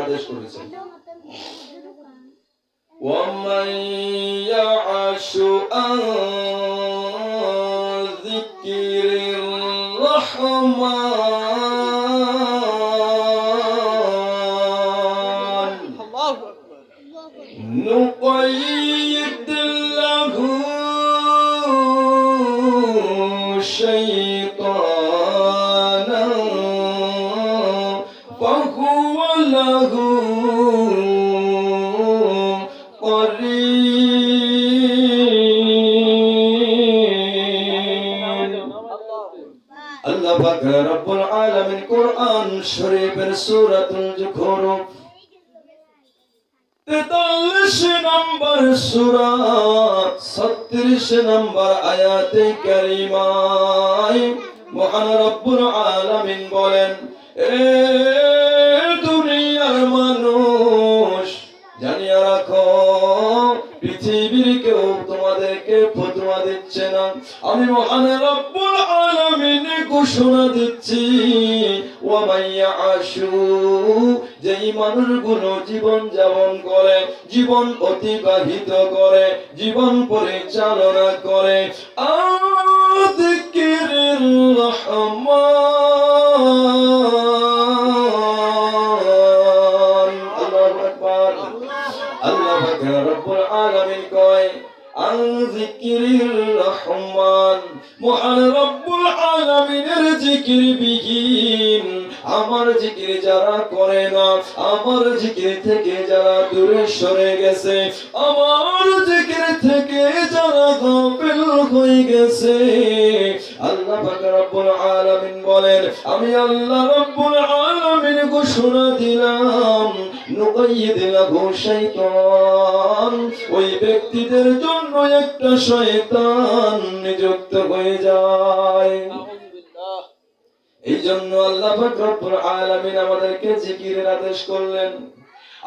আদেশ করেছেন وَمَن يَعْشُ عَن ذِكْرِ الرَّحْمَنِ نُقَيِّضْ لَهُ شَيْطَانًا فَهُوَ لَهُ আল্লাহ পাক রব্বুল আলামিন কোরআন শরীফের সূরাতুল যুখরুফ 43 নম্বর সূরা 36 নম্বর আয়াতে কারিমায় মহান রব্বুল আলামিন বলেন, এ দুনিয়ার মানুষ জানিয়ে রাখো, পৃথিবীর কেউ তোমাদেরকে ফতোয়া দিচ্ছে না, আমি মহান রব্বুল আলামিন ঘোষণা দিচ্ছি, ওয়া মাইয়াশু, যেই মানুষগুলো জীবন যাপন করে, জীবন অতিবাহিত করে, জীবন পরিচালনা করে আযিকিরির রহমান, আল্লাহু আকবার। আল্লাহ পাক রব্বুল আলামিন কয় আযিকিরির রহমান, মহান রব্বুল আলামিনের জিকির বিহীন, আমার জিকির যারা করে না, আমার জিকির থেকে যারা দূরে সরে গেছে, আমার জিকির থেকে যারা গাফিল হয়ে গেছে, আল্লাহ পাক রব্বুল আলামিন বলেন, আমি আল্লাহ রব্বুল আলামিন ঘোষণা দিলাম, নুকাইয়িদ লাহু শাইতান, ওই ব্যক্তিদের জন্য একটা শয়তান নিযুক্ত হয়ে যায়। এই জন্য আল্লাহ পাক রব্বুল আলামিন আমাদেরকে জিকিরের আদেশ করলেন।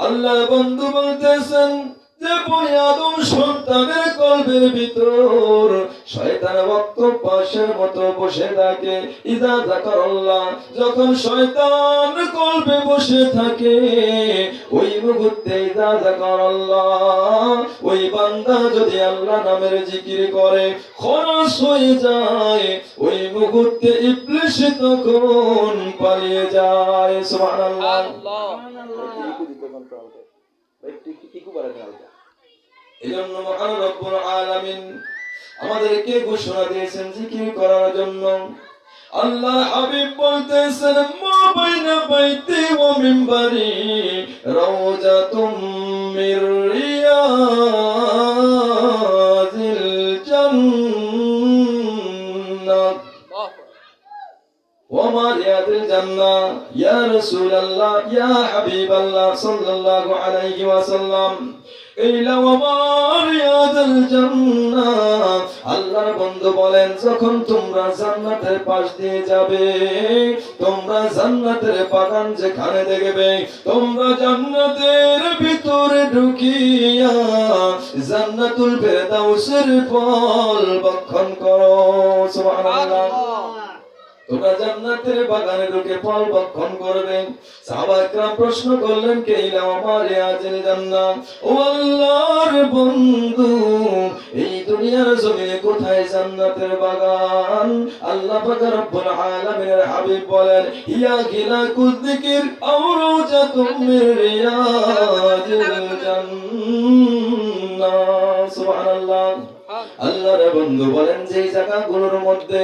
আল্লাহ বন্ধু বলতেছেন যে বনি আদম সন্তানের কলবের ভিতর শয়তান বক্ত পাশের মতো বসে থাকে। ইদা যাকারাল্লাহ, যখন শয়তান কলবে বসে থাকে, ওই মুহূর্তে ইদা যাকারাল্লাহ, ওই বান্দা যদি আল্লাহ নামের জিকির করে খরচ হয়ে যায়, ওই মুহূর্তে ইবলিস তখন পালিয়ে যায়। সুবহানাল্লাহ। এজন্য মহান রব্বুল আলামিন আমাদেরকে ঘোষণা দিয়েছেন জিকির করার জন্য। আল্লাহ হাবিব বলতেছেন, মা বাইনা বাইতি ওয়া মিনবারি রাওজাতুম মির রিয়াজিল জান্নাহ। ওয়া মা রিয়াজিল জান্নাহ ইয়া রাসূলুল্লাহ ইয়া হাবিবাল্লাহ সাল্লাল্লাহু আলাইহি ওয়াসাল্লাম। আল্লাহর বন্ধু বলেন, যখন তোমরা জান্নাতের পাশ দিয়ে যাবে, তোমরা জান্নাতের বাগান যেখানে দেখবে, তোমরা জান্নাতের ভিতরে ঢুকিয়া জান্নাতুল ফেরদাউসের ফল ভক্ষণ করো। সুবহানাল্লাহ। তোমরা জান্নাতের বাগানে ঢুকে ফল ভক্ষণ করবে। সাহাবায়ে কেরাম প্রশ্ন করলেন, কাইলা আমার রিয়াজিল জান্নাহ, ও আল্লাহর বন্ধু, এই দুনিয়ার জমিনে কোথায় জান্নাতের বাগান? আল্লাহ পাক রব্বুল আলামিনের হাবিব বলেন, ইয়া গিলাকুয যিকির আও রাওজাতুম মির রিয়াজিল জান্নাহ। সুবহানাল্লাহ। আল্লাহর বন্ধু বলেন, যে জায়গাগুলোর মধ্যে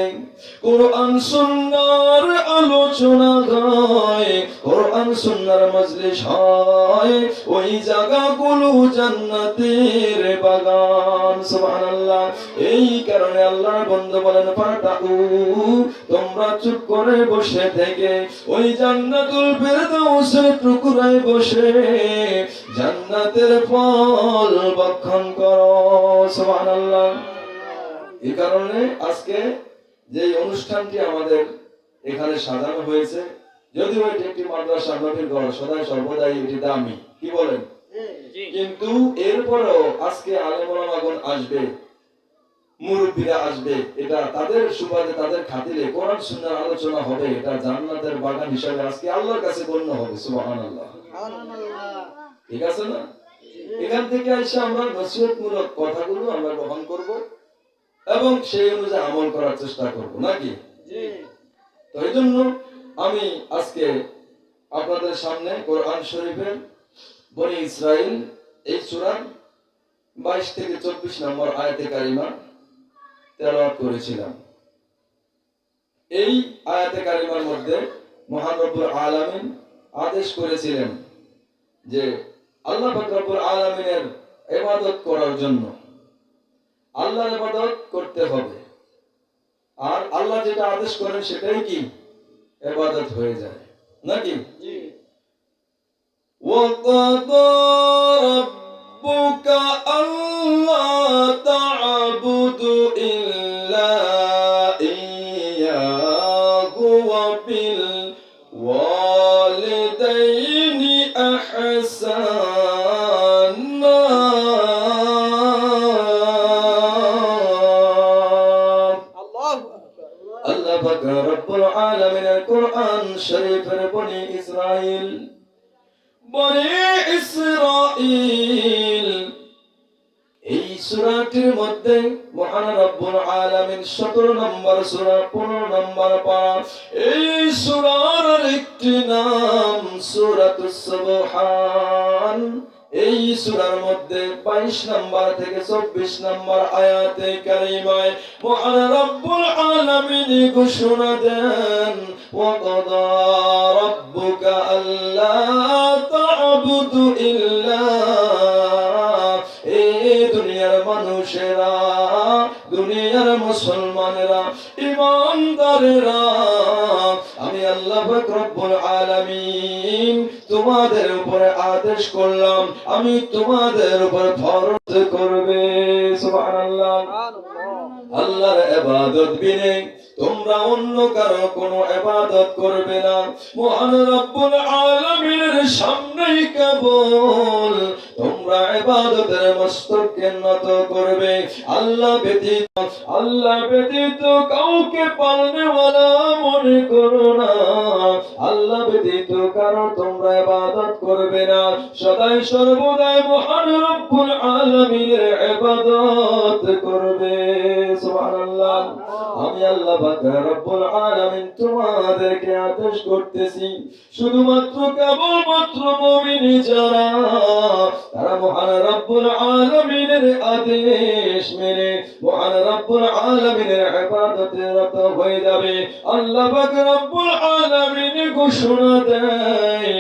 কোরআন সুন্নাহর আলোচনা হয়, কোরআন সুন্নাহর মজলিস হয়, ওই জায়গাগুলো জান্নাতের বাগান। সুবহানাল্লাহ। এই কারণে আল্লাহর বন্ধু বলেন, ফাতাউ, তোমরা চুপ করে বসে থেকে ওই জান্নাতুল ফেরদাউসের টুকরায় বসে জান্নাতের ফল ভক্ষণ করো। সুবহানাল্লাহ। এই কারণে আজকে যে অনুষ্ঠানটি আমাদের এখানে সাজানো হয়েছে, যদিও এটি একটি মাদ্রাসা নবীর ঘর, সদাই সর্বদাই এটি দামি, কি বলেন? কিন্তু এরপরেও আজকে আলেম ওলামাগণ আসবে, মুরব্বীরা আসবে, এটা তাদের সুবাদে, তাদের খাতিরে কোরআন সুন্নাহর আলোচনা হবে, এটা জান্নাতের বাগান হিসাবে আজকে আল্লাহর কাছে গণ্য হবে। সুবহানাল্লাহ। ঠিক আছে না? এখান থেকে এসে আমরা নসিহতমূলক কথাগুলো আমরা গ্রহণ করব এবং সেই অনুযায়ী আমল করার চেষ্টা করব, নাকি? তো এই জন্য আমি আজকে আপনাদের সামনে কোরআন শরীফের বনি ইসরাইল এই সূরা 22 থেকে 24 নম্বর আয়াতে কারিমা তেলাওয়াত করেছিলাম। এই আয়াতে কারিমার মধ্যে মহান রব্বুল আলামিন আদেশ করেছিলেন যে আল্লাহ পাক রব্বুল আলামিনের ইবাদত করার জন্য আল্লাহর ইবাদত করতে হবে, আর আল্লাহ যেটা আদেশ করেন সেটাই কি ইবাদত হয়ে যায়, নাকি? وَقَضَى رَبُّكَ أَلَّا تَعْبُدُوا إِلَّا إِيَّاهُ وَبِالْوَالِدَيْنِ إِحْسَانًا আল্লাহ পাক রব্বুল আলামিনের কোরআন শরীফের বনি ইসরাইল এই সূরাটির মধ্যে মহান রব্বুল আলামিন 17 নম্বর সূরা 15 নম্বর পারা। এই সূরার একটি নাম সূরাতুস সুবহান। এই সূরার মধ্যে 22 নম্বর থেকে 24 নম্বর আয়াতে কারিমায় মহান রব্বুল আলামিন ঘোষণা দেন ওয়াকাদা রাব্বুকা আল্লা তা'বুদু ইল্লা। এই দুনিয়ার মানুষেরা, দুনিয়ার মুসলমানেরা, ঈমানদারেরা, আমি আল্লাহ পাক রব্বুল আলামিন তোমাদের উপরে আদেশ করলাম, আমি তোমাদের উপর ফরজ করবে। সুবহানাল্লাহ। আল্লাহর ইবাদত বিনে তোমরা অন্য কারো কোনো ইবাদত করবে না। মহান রব্বুল আলামিনের সামনেই কেবল তোমরা ইবাদতের মস্তককে নত করবে। আল্লাহ ব্যতীত কাউকে পালনেওয়ালা মনে করো না। আল্লাহ ব্যতীত কারো তোমরা ইবাদত করবে না। সদাই সর্বদাই মহান রব্বুল আলামিনের ইবাদত করবে। সুবহানাল্লাহ। আমি আল্লাহ পাক রব্বুল আলামিন তোমাদেরকে আদেশ করতেছি, শুধুমাত্র কেবলমাত্র মুমিন যারা, তারা মহান রব্বুল আলামিনের আদেশ মেনে মহান রব্বুল আলামিনের ইবাদতে রত হয়ে যাবে। আল্লাহ পাক রব্বুল আলামিন ঘোষণা দেয়,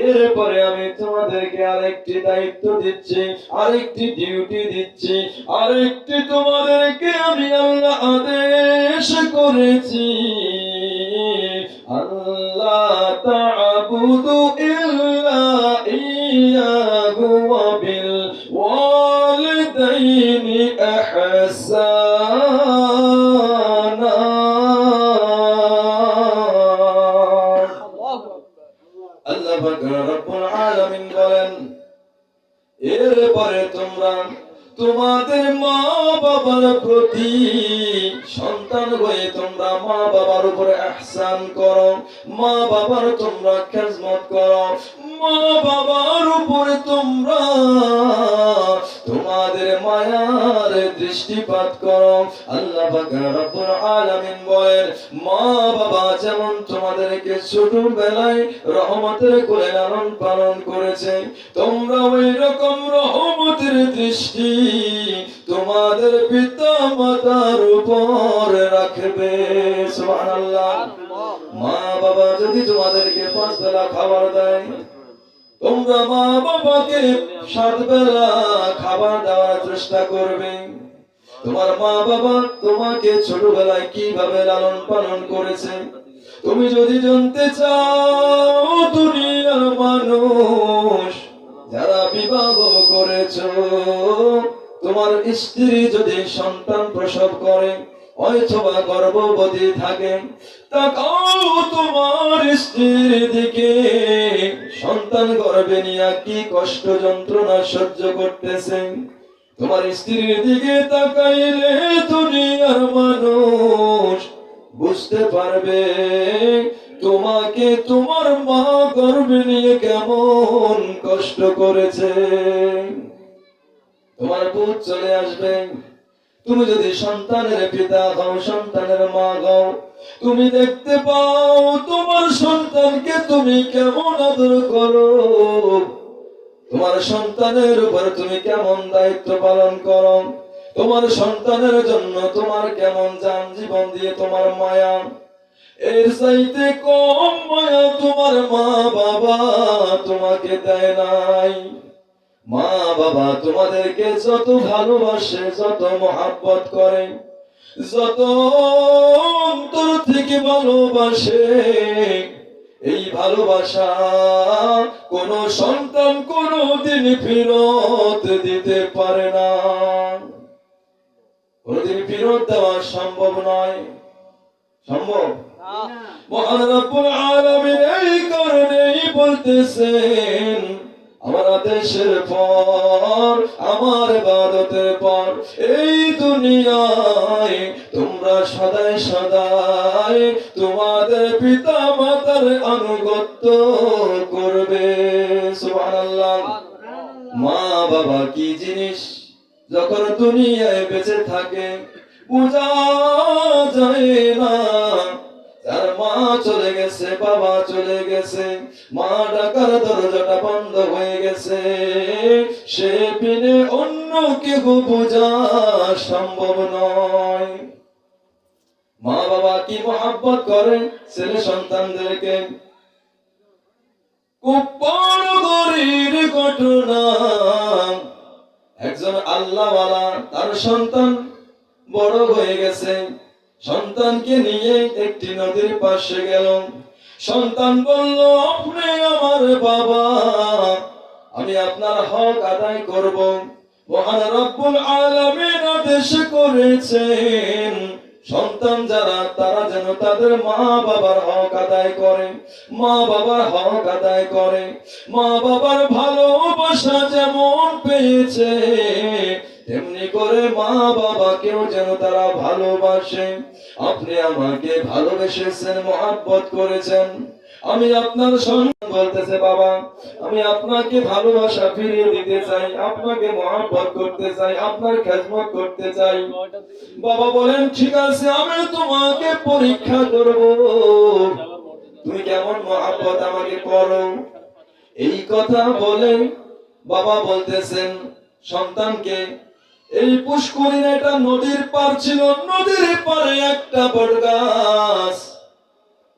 এরপরে আমি তোমাদেরকে আরেকটি দায়িত্ব দিচ্ছি, আরেকটি ডিউটি দিচ্ছি, আরেকটি তোমাদেরকে আমি আল্লাহ আদেশ করেছি, আল্লাহ তা'বুদু ইল্লা ইয়াহু ওয়া বিল ওয়ালিদাইনি ইহসানা। আল্লাহ পাক রব্বুল আলামিন বলেন, এরপরে তোমরা তোমাদের মা বাবার প্রতি, সন্তান হয়ে তোমরা মা বাবার উপরে ইহসান করো, মা বাবার তোমরা খেদমত করো, মা বাবার উপরে তোমরা তোমাদের মায়ার দৃষ্টিপাত করো। আল্লাহ পাক রব্বুল আলামিন বলেন, মা বাবা যেমন তোমাদেরকে ছোটবেলায় রহমতের কোলে লালন পালন করেছে, তোমরা ওই রকম রহমতের দৃষ্টি তোমাদের পিতা মাতার উপর রাখবে। সুবহানাল্লাহ। মা বাবা যদি তোমাদেরকে 5 বেলা খাবার দেয়, তোমরা মা বাবাকে 7 বেলা খাবার দেওয়ার চেষ্টা করবে। তোমার মা বাবা তোমাকে ছোটবেলায় কিভাবে লালন পালন করেছে তুমি যদি জানতে চাও, দুনিয়ার মানুষ যারা বিবাহ করেছো, তোমার স্ত্রী যদি সন্তান প্রসব করে অথবা গর্ভবতী থাকে, তাকাও তোমার স্ত্রীর দিকে, সন্তান গর্ভে নিয়ে কি কষ্ট যন্ত্রণা সহ্য করতেছে। তোমার স্ত্রীর দিকে তাকাইলে দুনিয়ার মানুষ বুঝতে পারবে তোমাকে তোমার মা গর্ভে নিয়ে কেমন কষ্ট করেছে। তোমার পুত চলে আসবে, তুমি যদি সন্তানের পিতা হও, সন্তানের মা হও, তুমি দেখতে পাও তোমার সন্তানকে তুমি কেমন আদর করো, তোমার সন্তানের উপর তুমি কেমন দায়িত্ব পালন করো, তোমার সন্তানের জন্য তোমার কেমন জান জীবন দিয়ে তোমার মায়া, এর চাইতে কম মায়া তোমার মা বাবা তোমাকে দেয় নাই। মা বাবা তোমাদেরকে যত ভালোবাসে, যত মহাব্বত করে, যত অন্তর থেকে ভালোবাসে, এই ভালোবাসা কোন সন্তান কোনদিন ফেরত দিতে পারে না, কোনদিন ফেরত দেওয়া সম্ভব নয়। সম্ভব? মহান রব্বুল আলামিন এই কারণেই বলতেছেন, আমার আদেশের পর, আমার ইবাদতের পর এই দুনিয়ায় তোমরা সদাই সদাই তোমাদের পিতা মাতার আনুগত্য করবে। সুবহানাল্লাহ। মা বাবা কি জিনিস যখন দুনিয়ায় বেঁচে থাকে বোঝা যায় না। যার মা চলে গেছে, বাবা চলে গেছে, মা ডাকার দরজাটা বন্ধ হয়ে গেছে, সে বিনে অন্য কেউ বোঝা সম্ভব নয়। মা বাবা কি মহাব্বত করে ছেলে সন্তানদেরকে। খুব বড় গরীর ঘটনা, একজন আল্লাহওয়ালা তার সন্তান বড় হয়ে গেছে, সন্তানকে নিয়ে একটি নদীর পাশে গেল। সন্তান বলল, আপনি আমার বাবা, আমি আপনার হক আদায় করব। মহান রব্বুল আলামিন আদেশ করেছেন, সন্তান যারা তারা যেন তাদের মা বাবার হক আদায় করে, মা বাবার হক আদায় করে। মা বাবার ভালোবাসা যেমন পেয়েছে তেমনি করে মা বাবাকেও যেন তারা ভালোবাসে। আপনি আমাকে ভালোবেসেছেন, মহাব্বত করেছেন, আমি আপনার সন্তান বলতেছে, বাবা আমি আপনাকে ভালোবাসা ফিরিয়ে দিতে চাই, আপনাকে মহাব্বত করতে চাই, আপনার খেদমত করতে চাই। বাবা বলেন, ঠিক আছে, আমি তোমাকে পরীক্ষা করব, তুমি কেমন মহাব্বত আমাকে করো। এই কথা বলে বাবা বলতেছেন সন্তানকে, এই পুষ্করিণী একটা নদীর পার ছিল, নদীর পারে একটা বট গাছ।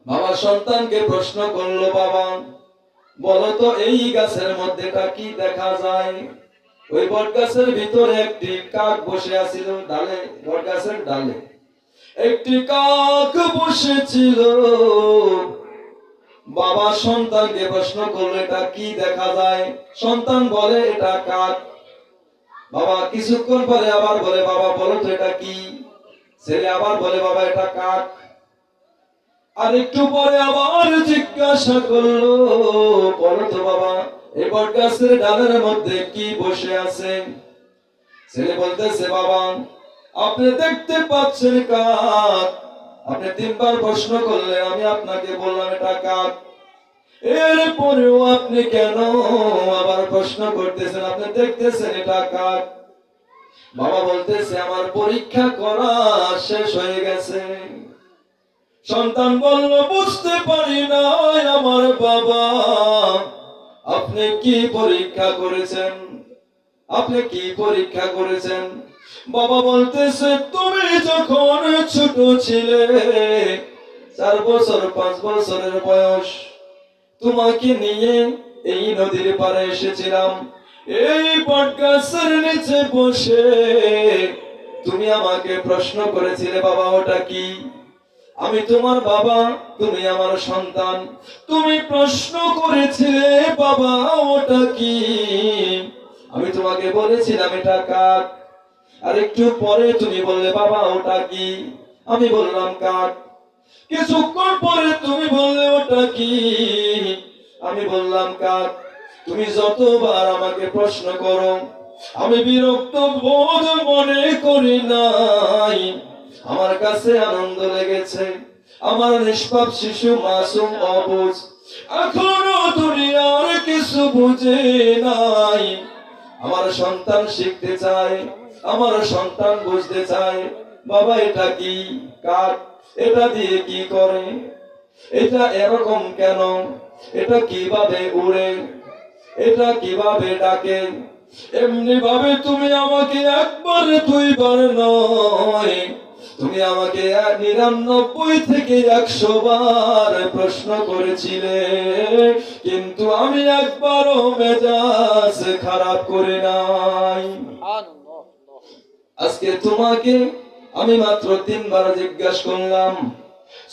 বাবা সন্তানকে প্রশ্ন করলো, বাবা বলো তো এই গাছের মধ্যে কি দেখা যায়। ওই বট গাছের ভিতরে একটি কাক বসে আছিল, ডালে, বট গাছের ডালে একটি কাক বসেছিল। বাবা সন্তানকে প্রশ্ন করলো, এটা কি দেখা যায়। সন্তান বলে, এটা কাক। বাবা কিছুক্ষণ পরে আবার বলে, বাবা বলো তো এটা কি। ছেলে আবার বলে, বাবা এটা কাক। আর একটু পরে আবার জিজ্ঞাসা করলো, বলো তো বাবা এই বট গাছের ডালের মধ্যে কি বসে আছে। ছেলে বলতেছে, বাবা আপনি দেখতে পাচ্ছেন কাক, আপনি তিনবার প্রশ্ন করলে আমি আপনাকে বললাম এটা কাক, এরপরেও আপনি কেন আবার প্রশ্ন করতেছেন, আপনি দেখতেছেন এটা কাক। বাবা বলতেছে, আমার পরীক্ষা করা শেষ হয়ে গেছে। সন্তান বলল, বুঝতে পারি না আমার বাবা, আপনি কি পরীক্ষা করেছেন, আপনি কি পরীক্ষা করেছেন। বাবা বলতেছে, তুমি যখন ছোট ছিলে, 4 বছর 5 বছরের বয়স, তোমাকে নিয়ে এই নদীর পাড়ে এসেছিলাম, এই বটগাছের নিচে বসে তুমি আমাকে প্রশ্ন করেছিলে, বাবা ওটা কি। আমি তোমার বাবা, তুমি আমার সন্তান, তুমি প্রশ্ন করেছিলে, বাবা ওটা কি। আমি তোমাকে বলেছিলাম এটা কাক। আর একটু পরে তুমি বললে, বাবা ওটা কি। আমি বললাম কাক। কিছুক্ষণ পরে তুমি বললে, ওটা কি। আমি বললাম কাক। তুমি যতবার আমাকে প্রশ্ন করো আমি বিরক্ত বোধ মনে করি নাই, আমার কাছে আনন্দ লেগেছে, আমার নিষ্পাপ শিশু মাসুম অবুঝ, এখনো দুনিয়ার কিছু বুঝে নাই। আমার সন্তান শিখতে চায়, আমার সন্তান বুঝতে চায়, বাবা এটা কি, কাক এটা দিয়ে কি করে, এটা এরকম কেন, এটা কিভাবে উড়ে, এটা কিভাবে ডাকে। এমনি ভাবে তুমি আমাকে একবার দুইবার নয়, তুমি আমাকে 99 থেকে 100 বার প্রশ্ন করেছিলে, কিন্তু আমি একবারও মেজাজ খারাপ করে নাই। আজকে তোমাকে আমি মাত্র 3 বার জিজ্ঞাসা করলাম,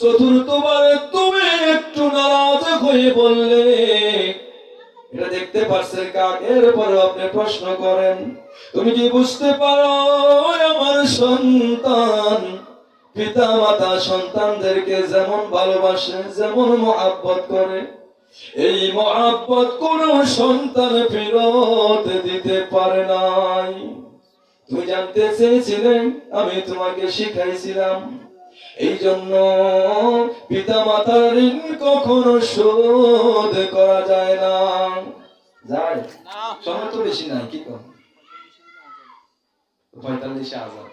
চতুর্থবারে তুমি একটু নারাজ হয়ে বললে এটা দেখতে পারছেন কাক, এরপরে আপনি প্রশ্ন করেন। তুমি কি বুঝতে পারো আমার সন্তান, পিতা মাতা সন্তানদেরকে যেমন ভালোবাসে, যেমন মহব্বত করে, এই মহব্বত কোন সন্তান ফেরত দিতে পারে নাই। তুমি জানতে চেয়েছিলেন, আমি তোমাকে শিখাইছিলাম। এই জন্য পিতা মাতার ঋণ কখনো শোধ করা যায় না। যায় সময় তো বেশি নাই, কি কর 45 হাজার